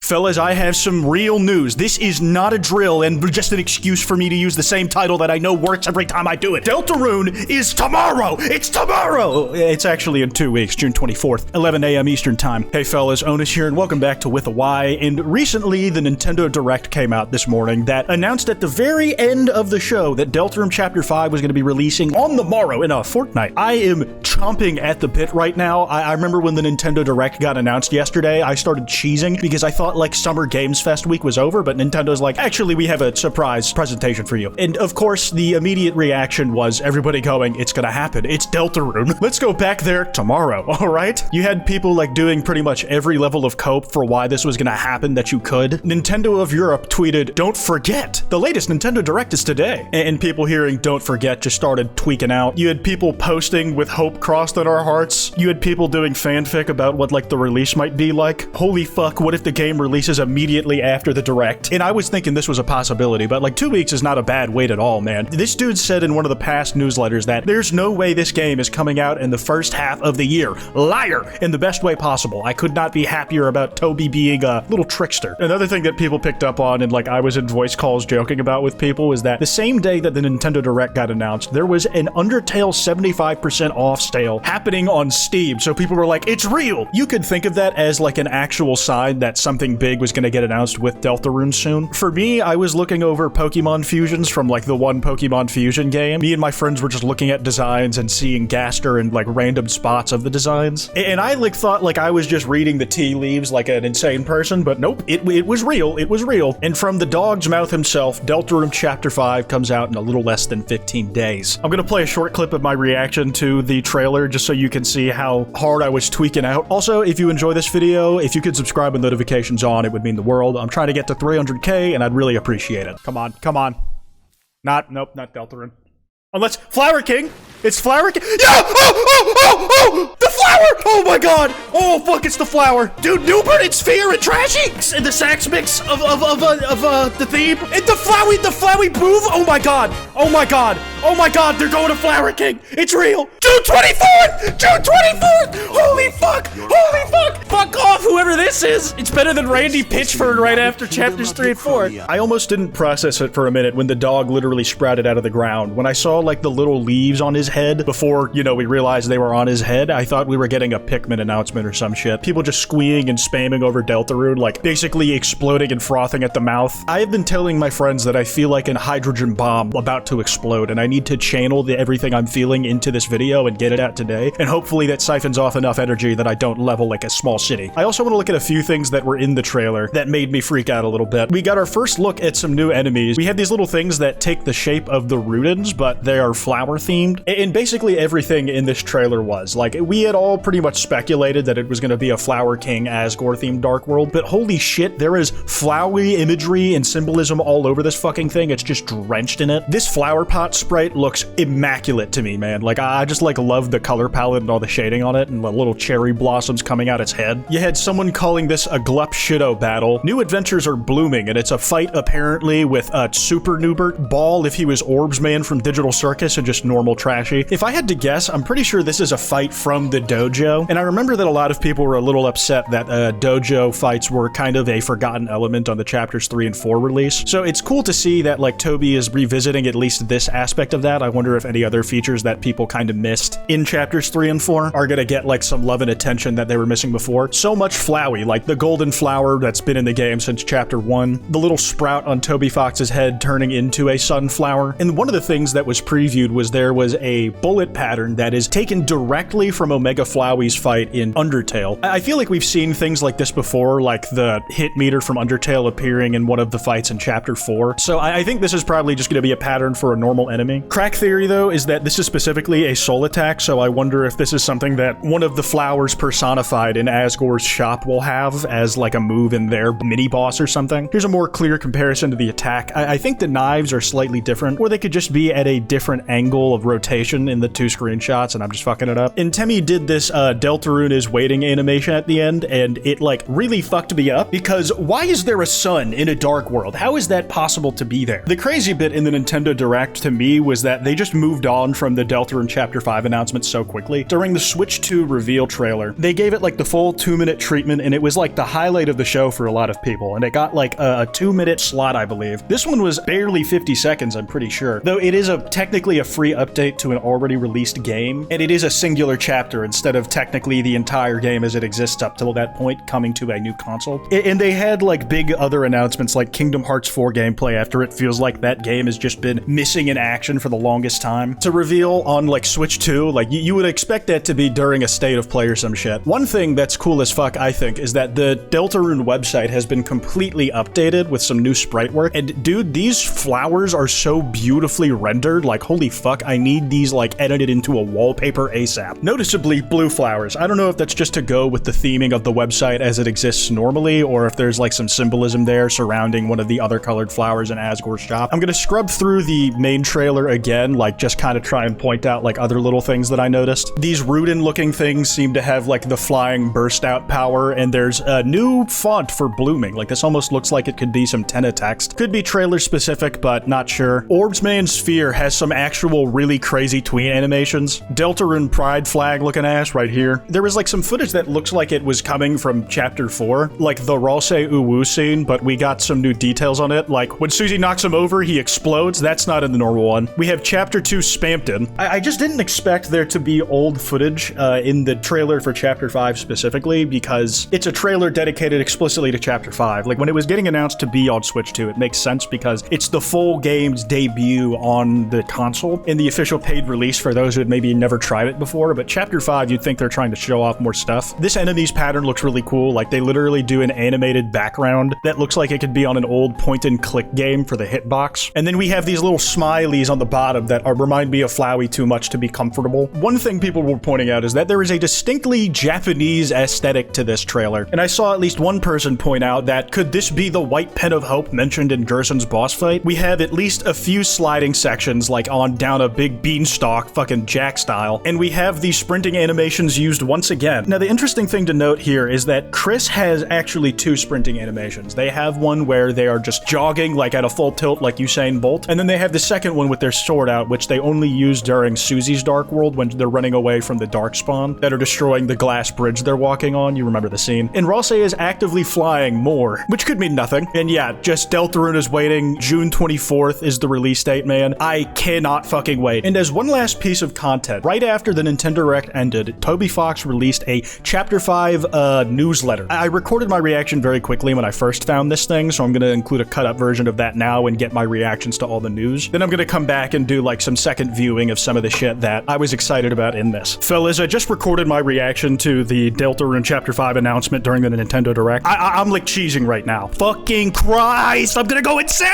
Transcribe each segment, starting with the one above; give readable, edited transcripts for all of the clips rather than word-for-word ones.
Fellas, I have some real news. This is not a drill and just an excuse for me to use the same title that I know works every time I do it. Deltarune is tomorrow! It's tomorrow! It's actually in 2 weeks, June 24th, 11 a.m. Eastern Time. Hey fellas, Onus here, and welcome back to With a Y. And recently, the Nintendo Direct came out this morning that announced at the very end of the show that Deltarune Chapter 5 was going to be releasing on the morrow in a fortnight. I am chomping at the bit right now. I remember when the Nintendo Direct got announced yesterday, I started cheesing because I thought like Summer Games Fest week was over, but Nintendo's like, actually, we have a surprise presentation for you. And of course, the immediate reaction was everybody going, it's gonna happen. It's Deltarune. Let's go back there tomorrow, all right? You had people like doing pretty much every level of cope for why this was gonna happen that you could. Nintendo of Europe tweeted, don't forget, the latest Nintendo Direct is today. And people hearing don't forget just started tweaking out. You had people posting with hope crossed on our hearts. You had people doing fanfic about what like the release might be like. Holy fuck, what if the game releases immediately after the Direct? And I was thinking this was a possibility, but like 2 weeks is not a bad wait at all, man. This dude said in one of the past newsletters that there's no way this game is coming out in the first half of the year. Liar! In the best way possible. I could not be happier about Toby being a little trickster. Another thing that people picked up on, and like I was in voice calls joking about with people, is that the same day that the Nintendo Direct got announced, there was an Undertale 75% off sale happening on Steam. So people were like, it's real! You could think of that as like an actual sign that something big was going to get announced with Deltarune soon. For me, I was looking over Pokemon fusions from like the one Pokemon Fusion game. Me and my friends were just looking at designs and seeing Gaster and like random spots of the designs. And I like thought like I was just reading the tea leaves like an insane person, but nope, it was real. It was real. And from the dog's mouth himself, Deltarune Chapter 5 comes out in a little less than 15 days. I'm gonna play a short clip of my reaction to the trailer just so you can see how hard I was tweaking out. Also, if you enjoy this video, if you could subscribe with notifications on, it would mean the world. I'm trying to get to 300k and I'd really appreciate it. Come on, come on. Nope, not Deltarune. Unless Flower King. It's Flower King. Yeah! Oh! The flower! Oh my god! Oh fuck! It's the flower, dude. Newbert, it's Fear and Trashy, and the sax mix of the theme, and the flowy move. Oh my god! Oh my god! Oh my god! They're going to Flower King. It's real. June 24th. June 24th. Holy fuck! Holy fuck! Fuck off, whoever this is. It's better than Randy Pitchford right after chapters 3 and 4. I almost didn't process it for a minute when the dog literally sprouted out of the ground. When I saw like the little leaves on his head before, you know, we realized they were on his head, I thought we were getting a Pikmin announcement or some shit. People just squeeing and spamming over Deltarune, like basically exploding and frothing at the mouth. I have been telling my friends that I feel like an hydrogen bomb about to explode, and I need to channel everything I'm feeling into this video and get it out today, and hopefully that siphons off enough energy that I don't level like a small city. I also want to look at a few things that were in the trailer that made me freak out a little bit. We got our first look at some new enemies. We have these little things that take the shape of the Rudens, but they are flower themed, and basically everything in this trailer was. Like, we had all pretty much speculated that it was going to be a Flower King Asgore themed Dark World, but holy shit, there is flowery imagery and symbolism all over this fucking thing. It's just drenched in it. This flower pot sprite looks immaculate to me, man. Like, I just like love the color palette and all the shading on it and the little cherry blossoms coming out its head. You had someone calling this a Glup Shido battle. New adventures are blooming, and it's a fight apparently with Super Newbert, Ball if he was Orbs Man from Digital Circus, and just normal Trashy. If I had to guess, I'm pretty sure this is a fight from the dojo, and I remember that a lot of people were a little upset that dojo fights were kind of a forgotten element on the chapters 3 and 4 release. So it's cool to see that like Toby is revisiting at least this aspect of that. I wonder if any other features that people kind of missed in chapters 3 and 4 are gonna get like some love and attention that they were missing before. So much flowy, like the golden flower that's been in the game since chapter 1, the little sprout on Toby Fox's head turning into a sunflower, and one of the things that was previewed was there was a bullet pattern that is taken directly from Omega Flowey's fight in Undertale. I feel like we've seen things like this before, like the hit meter from Undertale appearing in one of the fights in chapter 4. So I think this is probably just going to be a pattern for a normal enemy. Crack theory though is that this is specifically a soul attack, so I wonder if this is something that one of the flowers personified in Asgore's shop will have as like a move in their mini boss or something. Here's a more clear comparison to the attack. I think the knives are slightly different, or they could just be at a different angle of rotation in the two screenshots and I'm just fucking it up. And Temmie did this Deltarune is waiting animation at the end, and it like really fucked me up because why is there a sun in a dark world? How is that possible to be there? The crazy bit in the Nintendo Direct to me was that they just moved on from the Deltarune Chapter 5 announcement so quickly. During the Switch 2 reveal trailer, they gave it like the full 2-minute treatment, and it was like the highlight of the show for a lot of people, and it got like a 2-minute slot, I believe. This one was barely 50 seconds, I'm pretty sure. Though it is technically a free update to an already released game, and it is a singular chapter instead of technically the entire game as it exists up till that point coming to a new console. And they had like big other announcements like Kingdom Hearts 4 gameplay after it feels like that game has just been missing in action for the longest time. To reveal on like Switch 2, like you would expect that to be during a state of play or some shit. One thing that's cool as fuck, I think, is that the Deltarune website has been completely updated with some new sprite work. And dude, these flowers are so beautifully rendered. Like, holy fuck, I need these like edited into a wallpaper ASAP. Noticeably blue flowers. I don't know if that's just to go with the theming of the website as it exists normally, or if there's like some symbolism there surrounding one of the other colored flowers in Asgore's shop. I'm gonna scrub through the main trailer again, like just kind of try and point out like other little things that I noticed. These Rudin looking things seem to have like the flying burst out power, and there's a new font for blooming. Like this almost looks like it could be some Tenna text. Could be trailer specific, but not sure. Orbsman Sphere has some actual really crazy tween animations. Deltarune pride flag looking ass right here. There was like some footage that looks like it was coming from Chapter 4, like the Ralse Uwu scene, but we got some new details on it. Like when Susie knocks him over, he explodes. That's not in the normal one. We have Chapter 2 Spampton. I just didn't expect there to be old footage in the trailer for Chapter 5 specifically, because it's a trailer dedicated explicitly to Chapter 5. Like when it was getting announced to be on Switch 2, it makes sense because it's the full game's debut on the console in the official paid release for those who had maybe never tried it before. But Chapter 5, you'd think they're trying to show off more stuff. This enemies pattern looks really cool. Like they literally do an animated background that looks like it could be on an old point-and-click game for the hitbox. And then we have these little smileys on the bottom that remind me of Flowey too much to be comfortable. One thing people were pointing out is that there is a distinctly Japanese aesthetic to this trailer. And I saw at least one person point out that could this be the white pen of hope mentioned in Gerson's boss fight? We have at least a few sliding sections like on down a big beanstalk, fucking Jack style. And we have these sprinting animations used once again. Now the interesting thing to note here is that Chris has actually 2 sprinting animations. They have one where they are just jogging like at a full tilt like Usain Bolt, and then they have the second one with their sword out, which they only use during Susie's Dark World when they're running away from the Darkspawn that are destroying the glass bridge they're walking on. You remember the scene. And Ralse is actively flying more, which could mean nothing. And yeah, just Deltarune is waiting. June 24th is the release date, man. I cannot fucking wait. And as one last piece of content, right after the Nintendo Direct ended, Toby Fox released a Chapter 5 newsletter. I recorded my reaction very quickly when I first found this thing, so I'm gonna include a cut-up version of that now and get my reactions to all the news. Then I'm gonna come back and do like some second viewing of some of the shit that I was excited about in this. Fellas, I just recorded my reaction to the Deltarune Chapter 5 announcement during the Nintendo Direct. I'm like cheesing right now. Fucking Christ, I'm gonna go insane!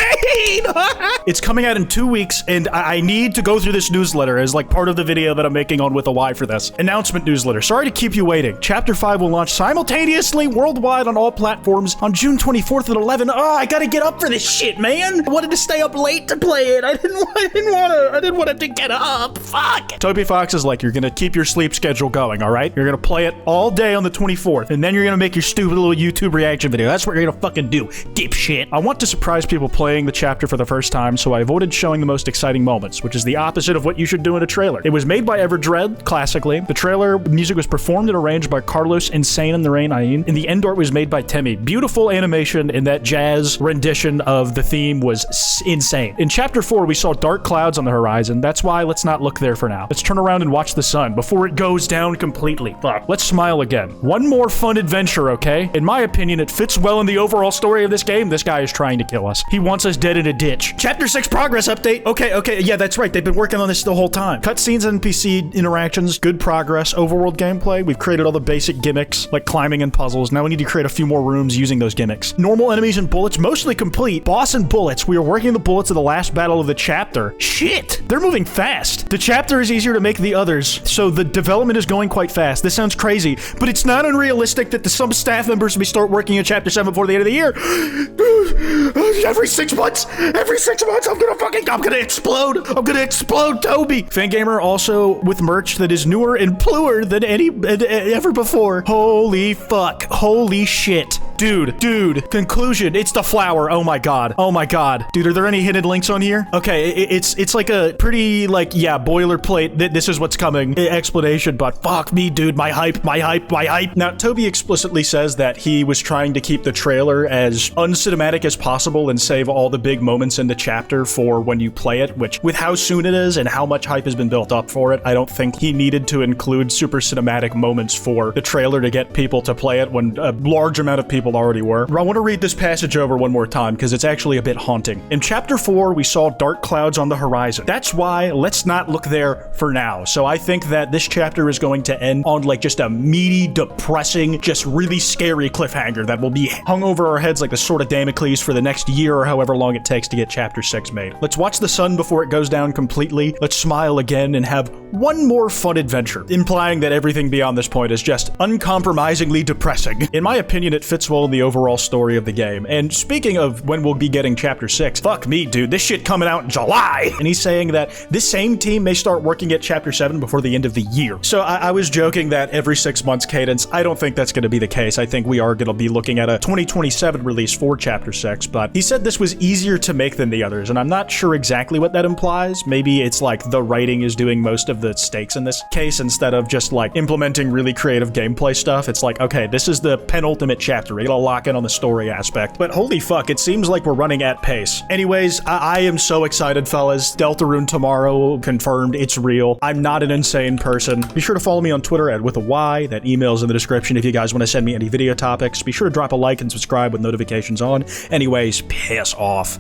It's coming out in 2 weeks, and I need to go through this newsletter as like part of the video that I'm making on With a Y for this. Announcement newsletter. Sorry to keep you waiting. Chapter 5 will launch simultaneously worldwide on all platforms on June 24th at 11. Oh, I gotta get up for this shit, man. I wanted to stay up late to play it. I didn't want it to get up. Fuck. Toby Fox is like, you're gonna keep your sleep schedule going, all right? You're gonna play it all day on the 24th, and then you're gonna make your stupid little YouTube reaction video. That's what you're gonna fucking do, dipshit. I want to surprise people playing the chapter for the first time, so I avoided showing the most exciting moments, which is the opposite of what you should do in a trailer. It was made by Everdread, classically. The trailer music was performed and arranged by Carlos Insane and the Rain Ayin, and the end art was made by Temi. Beautiful animation, and that jazz rendition of the theme was insane. In Chapter 4, we saw dark clouds on the horizon. That's why let's not look there for now. Let's turn around and watch the sun before it goes down completely. Fuck. Let's smile again. One more fun adventure, okay? In my opinion, it fits well in the overall story of this game. This guy is trying to kill us. He wants us dead in a ditch. Chapter 6 progress update. Okay, yeah, that's right. They've been working on this the whole time. Cutscenes and NPC interactions, good progress. Overworld gameplay, we've created all the basic gimmicks, like climbing and puzzles. Now we need to create a few more rooms using those gimmicks. Normal enemies and bullets, mostly complete. Boss and bullets, we are working the bullets of the last battle of the chapter. Shit, they're moving fast. The chapter is easier to make than the others, so the development is going quite fast. This sounds crazy, but it's not unrealistic that some staff members may start working in Chapter 7 before the end of the year. Every 6 months, I'm gonna explode, Toby. Fangamer also with merch that is newer and bluer than ever before. Holy fuck, holy shit. Dude, conclusion, it's the flower. Oh my god. Dude, are there any hidden links on here? Okay, it's like a pretty, like, yeah, boilerplate, this is what's coming explanation, but fuck me, dude, my hype. Now, Toby explicitly says that he was trying to keep the trailer as uncinematic as possible and save all the big moments in the chapter for when you play it, which, with how soon it is and how much hype has been built up for it, I don't think he needed to include super cinematic moments for the trailer to get people to play it when a large amount of people already were. I want to read this passage over one more time because it's actually a bit haunting. In chapter 4, we saw dark clouds on the horizon. That's why let's not look there for now. So I think that this chapter is going to end on like just a meaty, depressing, just really scary cliffhanger that will be hung over our heads like the sword of Damocles for the next year or however long it takes to get chapter 6 made. Let's watch the sun before it goes down completely. Let's smile again and have one more fun adventure, implying that everything beyond this point is just uncompromisingly depressing. In my opinion, it fits well in the overall story of the game. And speaking of when we'll be getting chapter 6, fuck me, dude, this shit coming out in July! And he's saying that this same team may start working at chapter 7 before the end of the year. So I was joking that every 6 months cadence. I don't think that's going to be the case. I think we are going to be looking at a 2027 release for chapter 6, but he said this was easier to make than the others, and I'm not sure exactly what that implies. Maybe it's like the writing is doing most of the stakes in this case instead of just like implementing really creative gameplay stuff. It's like, okay, this is the penultimate chapter. We gotta lock in on the story aspect. But holy fuck, it seems like we're running at pace. Anyways, I am so excited, fellas. Deltarune tomorrow, confirmed, it's real. I'm not an insane person. Be sure to follow me on Twitter at @withany. That email's in the description if you guys want to send me any video topics. Be sure to drop a like and subscribe with notifications on. Anyways, piss off.